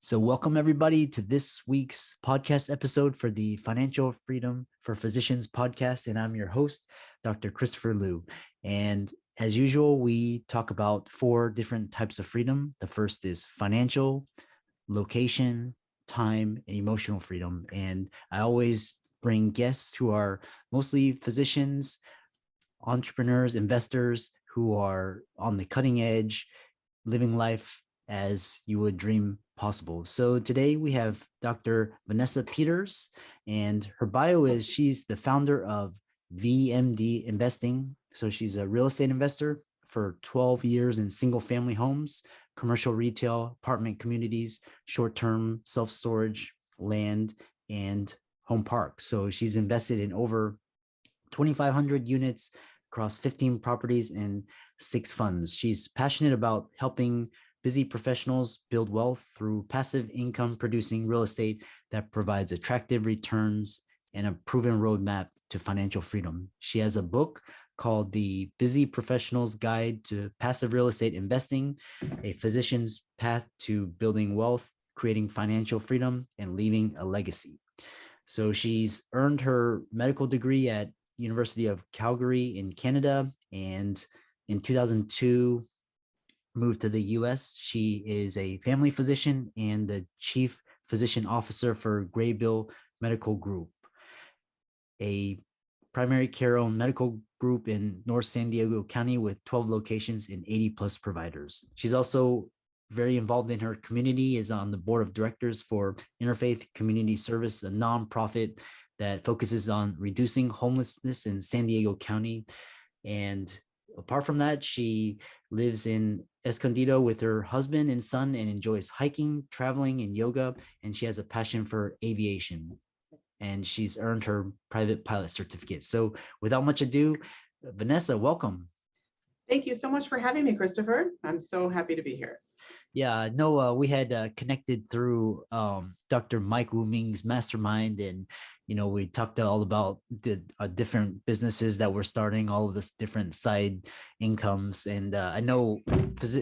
So, welcome everybody to this week's podcast episode for the Financial Freedom for Physicians podcast. And I'm your host, Dr. Christopher Liu. And as usual, we talk about four different types of freedom. The first is financial, location, time, and emotional freedom. And I always bring guests who are mostly physicians, entrepreneurs, investors who are on the cutting edge, living life as you would dream possible. So today we have Dr. Vanessa Peters, and her bio is she's the founder of VMD Investing. So she's a real estate investor for 12 years in single family homes, commercial retail, apartment communities, short-term self-storage, land, and home parks. So she's invested in over 2,500 units across 15 properties and 6 funds. She's passionate about helping busy professionals build wealth through passive income producing real estate that provides attractive returns and a proven roadmap to financial freedom. She has a book called The Busy Professional's Guide to Passive Real Estate Investing, a physician's path to building wealth, creating financial freedom, and leaving a legacy. So she's earned her medical degree at University of Calgary in Canada, and in 2002 moved to the US. She is a family physician and the chief physician officer for Graybill Medical Group, a primary care owned medical group in North San Diego County with 12 locations and 80 plus providers. She's also very involved in her community, is on the board of directors for Interfaith Community Service, a nonprofit that focuses on reducing homelessness in San Diego County. And apart from that, she lives in Escondido with her husband and son and enjoys hiking, traveling, and yoga. And she has a passion for aviation. And she's earned her private pilot certificate. So without much ado, Vanessa, welcome. Thank you so much for having me, Christopher. I'm so happy to be here. Yeah, no, we had connected through Dr. Mike Wu Ming's mastermind, and we talked all about the different businesses that we're starting, all of this different side incomes. And I know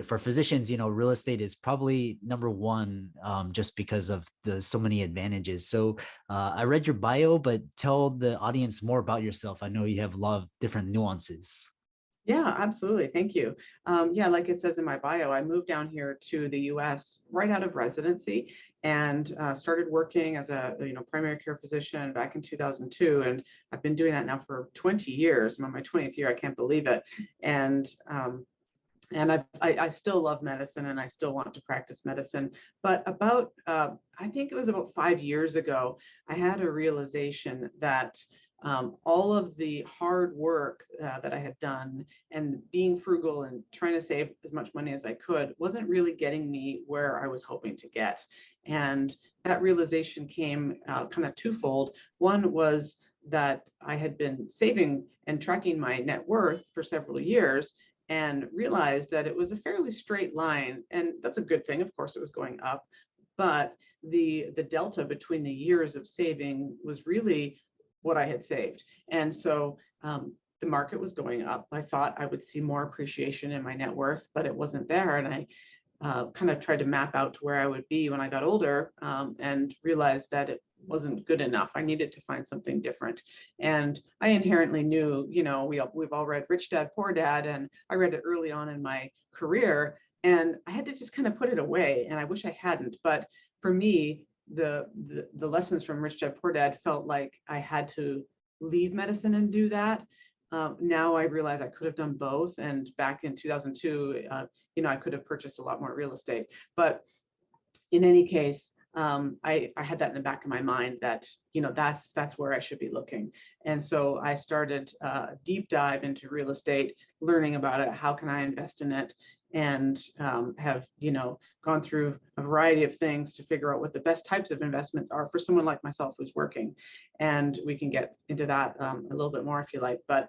for physicians, real estate is probably number one, just because of the so many advantages. So I read your bio, but tell the audience more about yourself. I know you have a lot of different nuances. Yeah, absolutely. Thank you. Yeah, like it says in my bio, I moved down here to the U.S. right out of residency and started working as a primary care physician back in 2002, and I've been doing that now for 20 years. I'm on my 20th year. I can't believe it. And I still love medicine and I still want to practice medicine. But about I think it was about 5 years ago, I had a realization that all of the hard work that I had done and being frugal and trying to save as much money as I could wasn't really getting me where I was hoping to get. And that realization came kind of twofold. One was that I had been saving and tracking my net worth for several years and realized that it was a fairly straight line. And that's a good thing. Of course, it was going up, but the delta between the years of saving was really what I had saved. And so the market was going up. I thought I would see more appreciation in my net worth, but it wasn't there. And I kind of tried to map out to where I would be when I got older, and realized that it wasn't good enough. I needed to find something different. And I inherently knew, we've all read Rich Dad, Poor Dad, and I read it early on in my career, and I had to just kind of put it away. And I wish I hadn't. But for me, the lessons from Rich Dad Poor Dad felt like I had to leave medicine and do that. Now I realize I could have done both. And back in 2002, I could have purchased a lot more real estate. But in any case, I had that in the back of my mind that, that's where I should be looking. And so I started a deep dive into real estate, learning about it. How can I invest in it? And have gone through a variety of things to figure out what the best types of investments are for someone like myself who's working. And we can get into that a little bit more if you like. But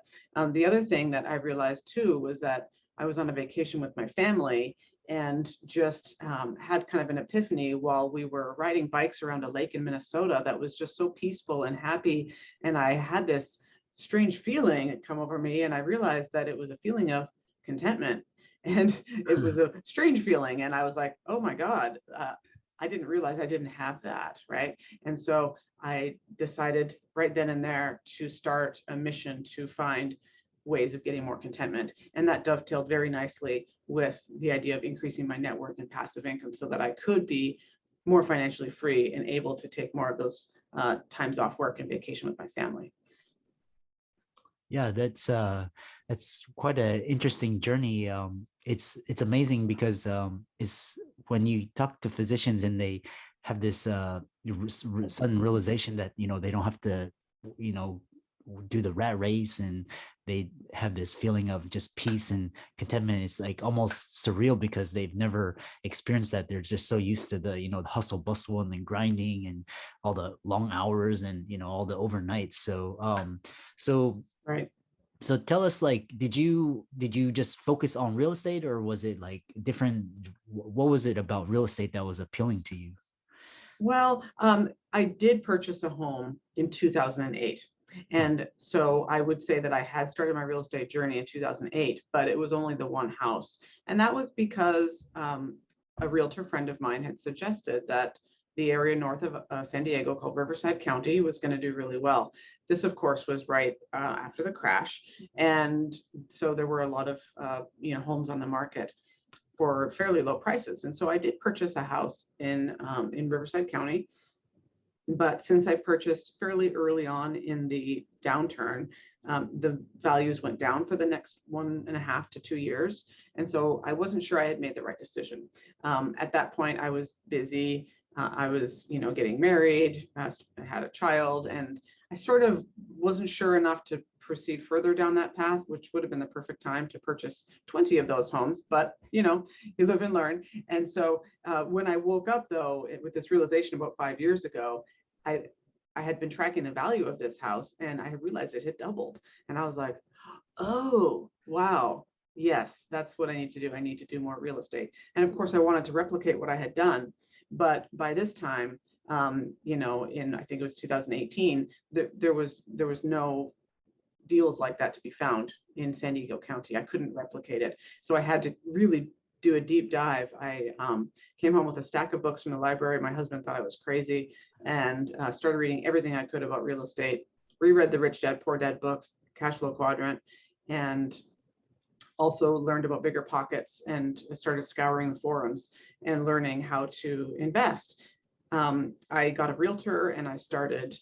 the other thing that I realized too was that I was on a vacation with my family and just had kind of an epiphany while we were riding bikes around a lake in Minnesota that was just so peaceful and happy. And I had this strange feeling come over me, and I realized that it was a feeling of contentment. And it was a strange feeling. And I was like, oh my God, I didn't realize I didn't have that, right? And so I decided right then and there to start a mission to find ways of getting more contentment. And that dovetailed very nicely with the idea of increasing my net worth and passive income so that I could be more financially free and able to take more of those times off work and vacation with my family. Yeah, that's quite an interesting journey. It's amazing because it's when you talk to physicians and they have this sudden realization that they don't have to you know do the rat race, and they have this feeling of just peace and contentment. It's like almost surreal because they've never experienced that. They're just so used to the hustle bustle and then grinding and all the long hours and all the overnights. So Right. so tell us, like, did you just focus on real estate, or was it like different? What was it about real estate that was appealing to you? Well, I did purchase a home in 2008. Oh, And so I would say that I had started my real estate journey in 2008, but it was only the one house. And that was because a realtor friend of mine had suggested that the area north of San Diego called Riverside County was going to do really well. This, of course, was right after the crash. And so there were a lot of homes on the market for fairly low prices. And so I did purchase a house in Riverside County. But since I purchased fairly early on in the downturn, the values went down for the next 1.5 to 2 years. And so I wasn't sure I had made the right decision. At that point, I was busy. I was, getting married, I had a child, and I sort of wasn't sure enough to proceed further down that path, which would have been the perfect time to purchase 20 of those homes. But, you live and learn. And so when I woke up, though, with this realization about 5 years ago, I I had been tracking the value of this house and I realized it had doubled. And I was like, oh, wow. Yes, that's what I need to do. I need to do more real estate. And of course, I wanted to replicate what I had done. But by this time, in I think it was 2018, there was no deals like that to be found in San Diego County. I couldn't replicate it. So I had to really do a deep dive. I came home with a stack of books from the library. My husband thought I was crazy and started reading everything I could about real estate, reread the Rich Dad, Poor Dad books, Cash Flow Quadrant, and also learned about bigger pockets and started scouring the forums and learning how to invest. I got a realtor and I started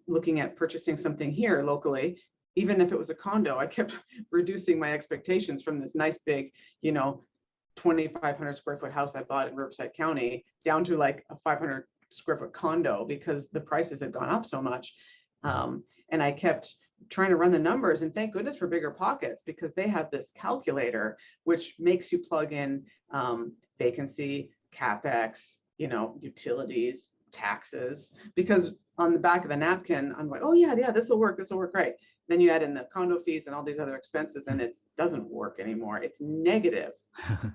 looking at purchasing something here locally. Even if it was a condo, I kept reducing my expectations from this nice big, 2,500 square foot house I bought in Riverside County down to like a 500 square foot condo because the prices had gone up so much. And I kept trying to run the numbers, and thank goodness for Bigger Pockets because they have this calculator which makes you plug in vacancy, capex, utilities, taxes, because on the back of the napkin I'm like, oh yeah, this will work great. Then you add in the condo fees and all these other expenses and it doesn't work anymore. It's negative,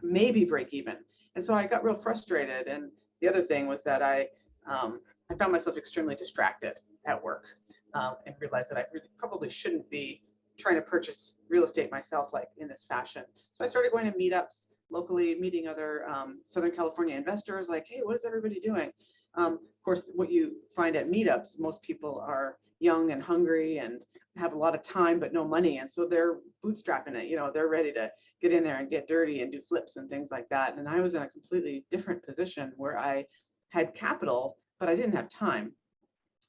maybe break even. And so I got real frustrated. And the other thing was that I found myself extremely distracted at work and realized that I really probably shouldn't be trying to purchase real estate myself like in this fashion. So I started going to meetups locally, meeting other Southern California investors, like, hey, what is everybody doing? Of course, what you find at meetups, most people are young and hungry and have a lot of time but no money, and so they're bootstrapping it. They're ready to get in there and get dirty and do flips and things like that. And I was in a completely different position where I had capital but I didn't have time.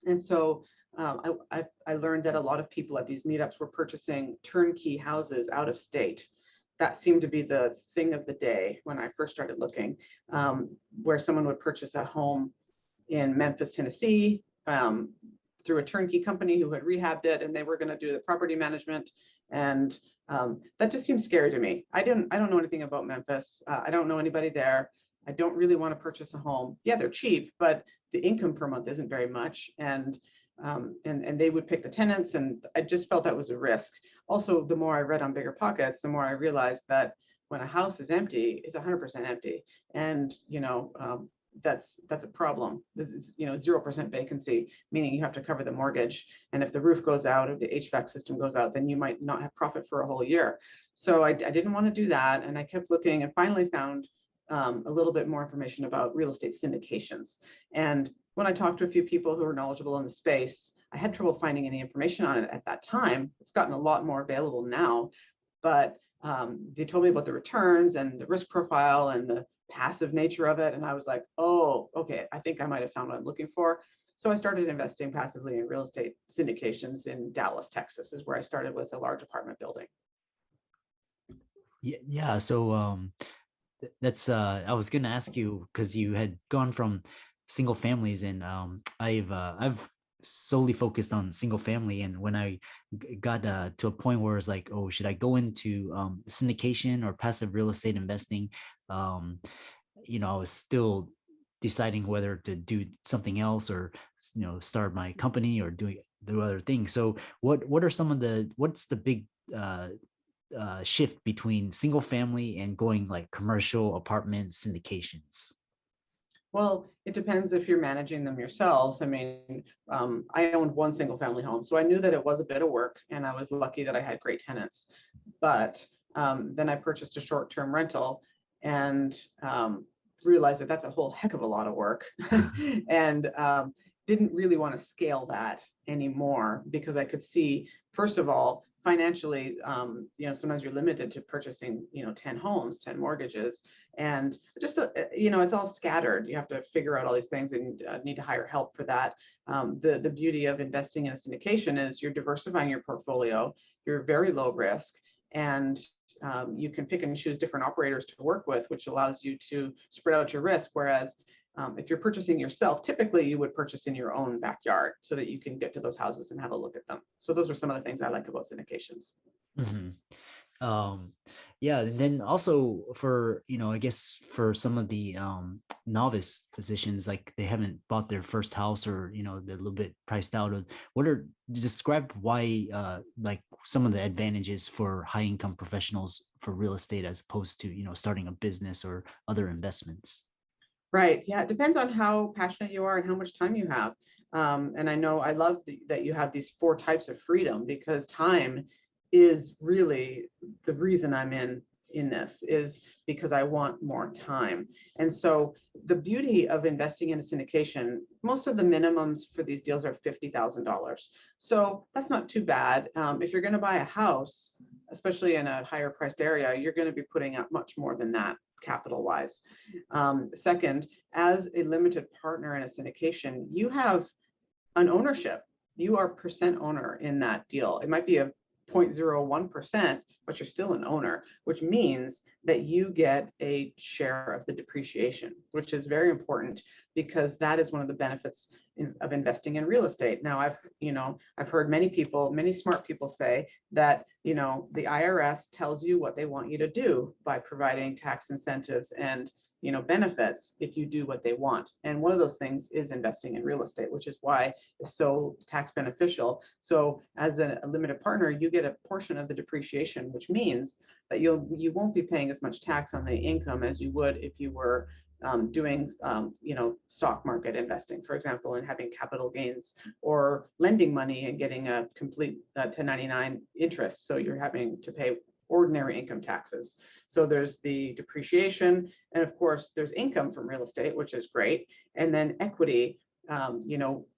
And so I learned that a lot of people at these meetups were purchasing turnkey houses out of state. That seemed to be the thing of the day when I first started looking, where someone would purchase a home in Memphis, Tennessee, through a turnkey company who had rehabbed it, and they were going to do the property management. And that just seemed scary to me. I don't know anything about Memphis. I don't know anybody there. I don't really want to purchase a home. Yeah, they're cheap, but the income per month isn't very much. And they would pick the tenants, and I just felt that was a risk. Also, the more I read on Bigger Pockets, the more I realized that when a house is empty, it's 100% empty. And, that's a problem. This is 0% vacancy, meaning you have to cover the mortgage, and if the roof goes out or the HVAC system goes out, then you might not have profit for a whole year. So I didn't want to do that, and I kept looking and finally found a little bit more information about real estate syndications. And when I talked to a few people who are knowledgeable in the space, I had trouble finding any information on it at that time. It's gotten a lot more available now, but they told me about the returns and the risk profile and the passive nature of it. And I was like, oh, okay, I think I might have found what I'm looking for. So I started investing passively in real estate syndications in Dallas, Texas, is where I started with a large apartment building. Yeah. So that's I was gonna ask you because you had gone from single families, and I've solely focused on single family, and when I got to a point where it's like, oh, should I go into syndication or passive real estate investing? um I was still deciding whether to do something else, or start my company or do other things. So what are some of what's the big uh shift between single family and going like commercial apartment syndications? Well, it depends if you're managing them yourselves. I mean, I owned one single family home, so I knew that it was a bit of work, and I was lucky that I had great tenants. But then I purchased a short-term rental and realized that that's a whole heck of a lot of work, and didn't really want to scale that anymore because I could see, first of all, financially, sometimes you're limited to purchasing, 10 homes, 10 mortgages, and just, it's all scattered. You have to figure out all these things and need to hire help for that. The beauty of investing in a syndication is you're diversifying your portfolio, you're very low risk, and you can pick and choose different operators to work with, which allows you to spread out your risk. Whereas if you're purchasing yourself, typically you would purchase in your own backyard so that you can get to those houses and have a look at them. So those are some of the things I like about syndications. Mhm. um yeah, and then also for I guess for some of the novice physicians, like they haven't bought their first house, or they're a little bit priced out of, what are describe why like some of the advantages for high income professionals for real estate as opposed to starting a business or other investments. Right. Yeah. It depends on how passionate you are and how much time you have. And I know I love that you have these four types of freedom, because time is really the reason I'm in this, is because I want more time. And so the beauty of investing in a syndication, most of the minimums for these deals are $50,000. So that's not too bad. If you're going to buy a house, especially in a higher priced area, you're going to be putting up much more than that capital wise. Second, as a limited partner in a syndication, you have an ownership. You are percent owner in that deal. It might be a 0.01%, but you're still an owner, which means that you get a share of the depreciation, which is very important because that is one of the benefits of investing in real estate. Now, I've heard many smart people say that, the IRS tells you what they want you to do by providing tax incentives and benefits if you do what they want. And one of those things is investing in real estate, which is why it's so tax beneficial. So as a limited partner, you get a portion of the depreciation, which means that you won't be paying as much tax on the income as you would if you were doing stock market investing, for example, and having capital gains, or lending money and getting a complete 1099 interest. So you're having to pay ordinary income taxes. So there's the depreciation, and of course there's income from real estate, which is great. And then equity.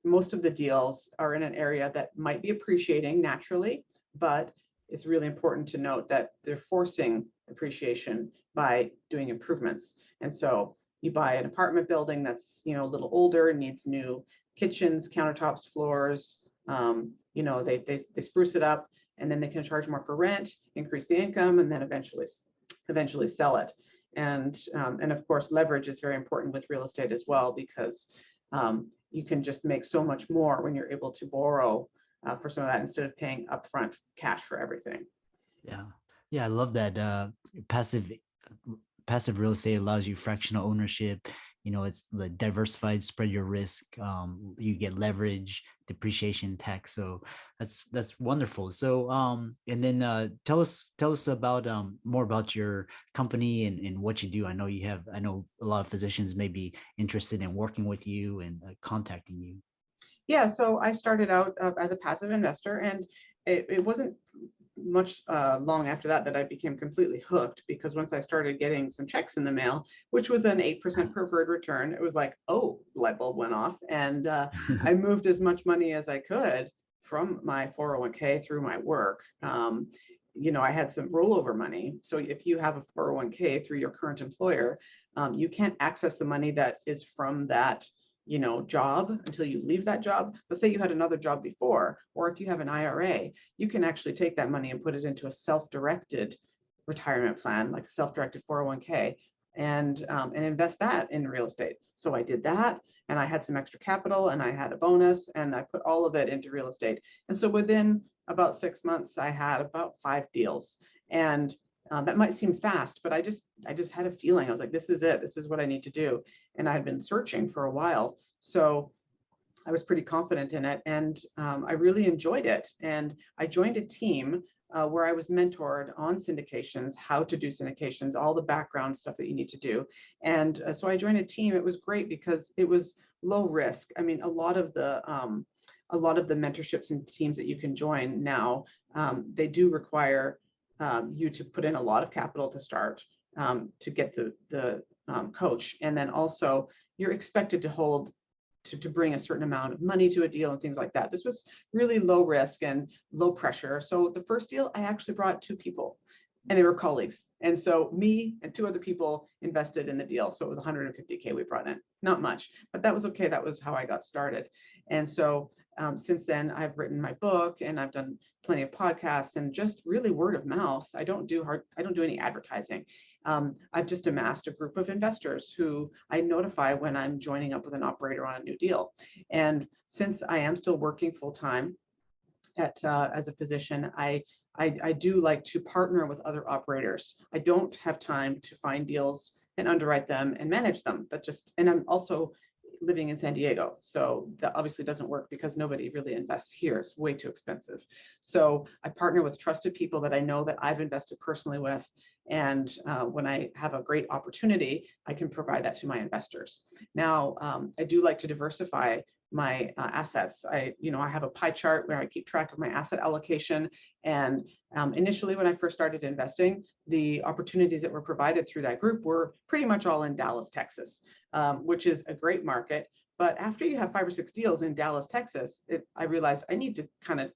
Most of the deals are in an area that might be appreciating naturally, but it's really important to note that they're forcing appreciation by doing improvements. And so you buy an apartment building that's a little older, needs new kitchens, countertops, floors. They spruce it up, and then they can charge more for rent, increase the income, and then eventually sell it. And of course, leverage is very important with real estate as well, because you can just make so much more when you're able to borrow for some of that instead of paying upfront cash for everything. Yeah, I love that. Passive real estate allows you fractional ownership. It's the diversified, spread your risk. You get leverage, depreciation, tax. So that's wonderful. So and then tell us about more about your company and what you do. I know a lot of physicians may be interested in working with you and contacting you. Yeah, so I started out as a passive investor, and it wasn't much long after that I became completely hooked, because once I started getting some checks in the mail, which was an 8% preferred return, it was like, oh, light bulb went off. And I moved as much money as I could from my 401k through my work. I had some rollover money. So if you have a 401k through your current employer, you can't access the money that is from that job until you leave that job. But say you had another job before, or if you have an IRA, you can actually take that money and put it into a self-directed retirement plan, like a self-directed 401k, and invest that in real estate. So I did that, and I had some extra capital, and I had a bonus, and I put all of it into real estate. And so within about 6 months, I had about 5 deals. And that might seem fast, but I just had a feeling. I was like, this is it. This is what I need to do. And I had been searching for a while. So I was pretty confident in it, and I really enjoyed it. And I joined a team where I was mentored on syndications, how to do syndications, all the background stuff that you need to do. And so I joined a team. It was great because it was low risk. I mean, a lot of the mentorships and teams that you can join now, they do require you to put in a lot of capital to start, to get the coach. And then also you're expected to hold to bring a certain amount of money to a deal and things like that. This was really low risk and low pressure. So the first deal, I actually brought 2 people, and they were colleagues. And so me and 2 other people invested in the deal. So it was 150K we brought in, not much, but that was okay. That was how I got started. And so since then, I've written my book, and I've done plenty of podcasts, and just really word of mouth. I don't do any advertising. I've just amassed a group of investors who I notify when I'm joining up with an operator on a new deal. And since I am still working full time as a physician, I do like to partner with other operators. I don't have time to find deals and underwrite them and manage them, and I'm also living in San Diego. So that obviously doesn't work because nobody really invests here. It's way too expensive. So I partner with trusted people that I know that I've invested personally with. And when I have a great opportunity, I can provide that to my investors. Now, I do like to diversify my assets. I have a pie chart where I keep track of my asset allocation. And initially, when I first started investing, the opportunities that were provided through that group were pretty much all in Dallas, Texas, which is a great market. But after you have 5 or 6 deals in Dallas, Texas, I realized I need to kind of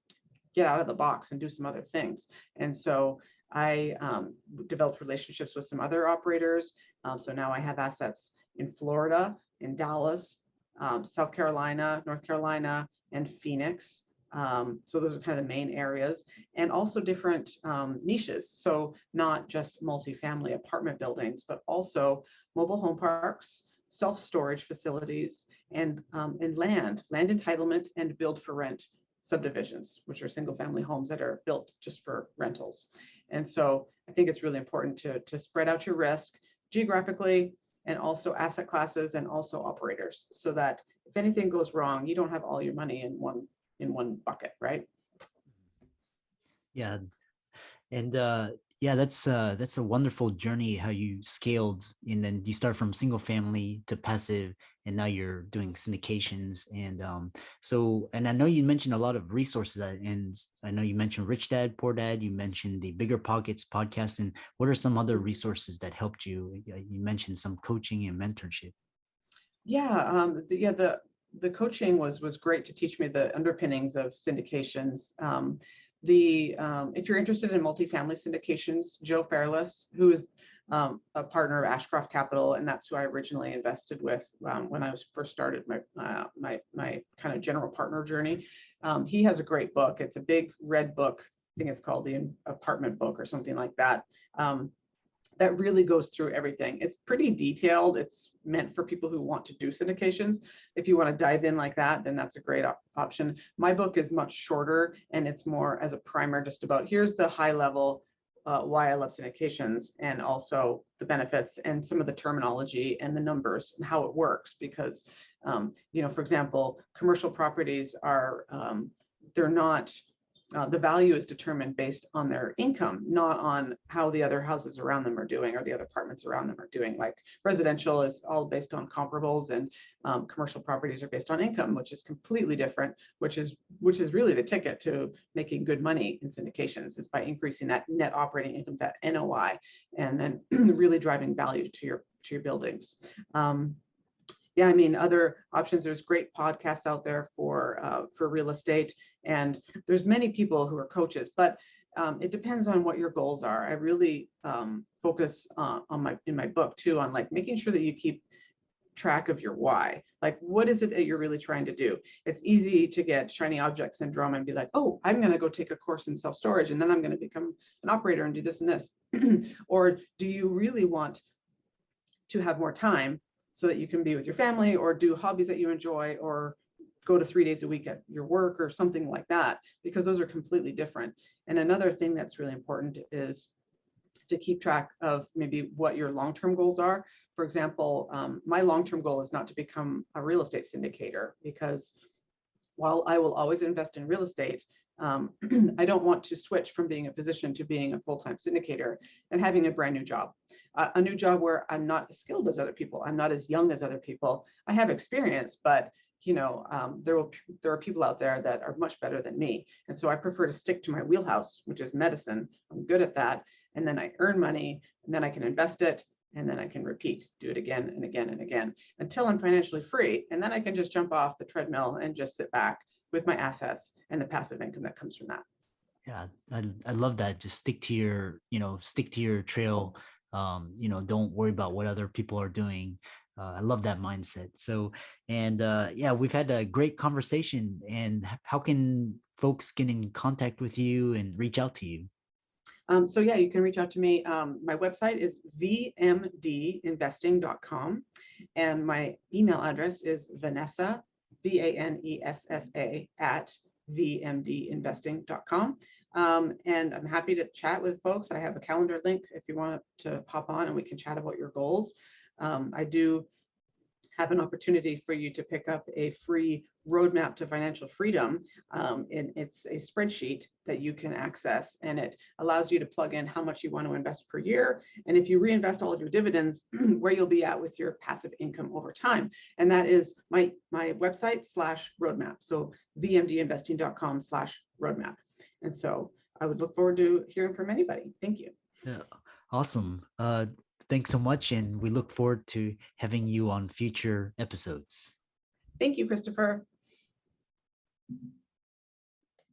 get out of the box and do some other things. And so I developed relationships with some other operators. So now I have assets in Florida, in Dallas, South Carolina, North Carolina, and Phoenix. So those are kind of the main areas, and also different niches. So not just multifamily apartment buildings, but also mobile home parks, self-storage facilities, and land entitlement and build for rent subdivisions, which are single family homes that are built just for rentals. And so I think it's really important to spread out your risk geographically, and also asset classes, and also operators, so that if anything goes wrong, you don't have all your money in one bucket, right? Yeah. And yeah, that's a wonderful journey how you scaled, and then you start from single family to passive, and now you're doing syndications. And and I know you mentioned a lot of resources, and I know you mentioned Rich Dad, Poor Dad, you mentioned the Bigger Pockets podcast, and what are some other resources that helped you? You mentioned some coaching and mentorship. Yeah, the coaching was great to teach me the underpinnings of syndications. If you're interested in multifamily syndications, Joe Fairless, who is a partner of Ashcroft Capital, and that's who I originally invested with when I was first started my kind of general partner journey. He has a great book. It's a big red book. I think it's called the Apartment Book or something like that. That really goes through everything. It's pretty detailed. It's meant for people who want to do syndications. If you want to dive in like that, then that's a great option. My book is much shorter, and it's more as a primer, just about here's the high level why I love syndications, and also the benefits and some of the terminology and the numbers and how it works. Because, for example, commercial properties are, they're not the value is determined based on their income, not on how the other houses around them are doing or the other apartments around them are doing. Like residential is all based on comparables, and commercial properties are based on income, which is completely different, which is really the ticket to making good money in syndications, is by increasing that net operating income, that NOI, and then really driving value to your buildings. Yeah, I mean, other options, there's great podcasts out there for real estate, and there's many people who are coaches, but it depends on what your goals are. I really focus in my book too on like making sure that you keep track of your why. Like, what is it that you're really trying to do? It's easy to get shiny object syndrome and be like, oh, I'm going to go take a course in self-storage, and then I'm going to become an operator and do this and this. Or do you really want to have more time so that you can be with your family, or do hobbies that you enjoy, or go to 3 days a week at your work or something like that, because those are completely different. And another thing that's really important is to keep track of maybe what your long-term goals are. For example, my long-term goal is not to become a real estate syndicator, because while I will always invest in real estate, I don't want to switch from being a physician to being a full-time syndicator and having a brand new job, a new job where I'm not as skilled as other people. I'm not as young as other people. I have experience, but there are people out there that are much better than me. And so I prefer to stick to my wheelhouse, which is medicine. I'm good at that. And then I earn money, and then I can invest it, and then I can do it again and again and again until I'm financially free. And then I can just jump off the treadmill and just sit back with my assets and the passive income that comes from that. Yeah, I love that. Just stick to your trail. Don't worry about what other people are doing. I love that mindset. So, and yeah, we've had a great conversation. And how can folks get in contact with you and reach out to you? So yeah, you can reach out to me. My website is vmdinvesting.com, and my email address is Vanessa, VANESSA at vmdinvesting.com. And I'm happy to chat with folks. I have a calendar link if you want to pop on and we can chat about your goals. I do have an opportunity for you to pick up a free roadmap to financial freedom. And it's a spreadsheet that you can access, and it allows you to plug in how much you want to invest per year, and if you reinvest all of your dividends, where you'll be at with your passive income over time. And that is my website /roadmap. So vmdinvesting.com/roadmap. And so I would look forward to hearing from anybody. Thank you. Yeah, awesome. Thanks so much, and we look forward to having you on future episodes. Thank you, Christopher.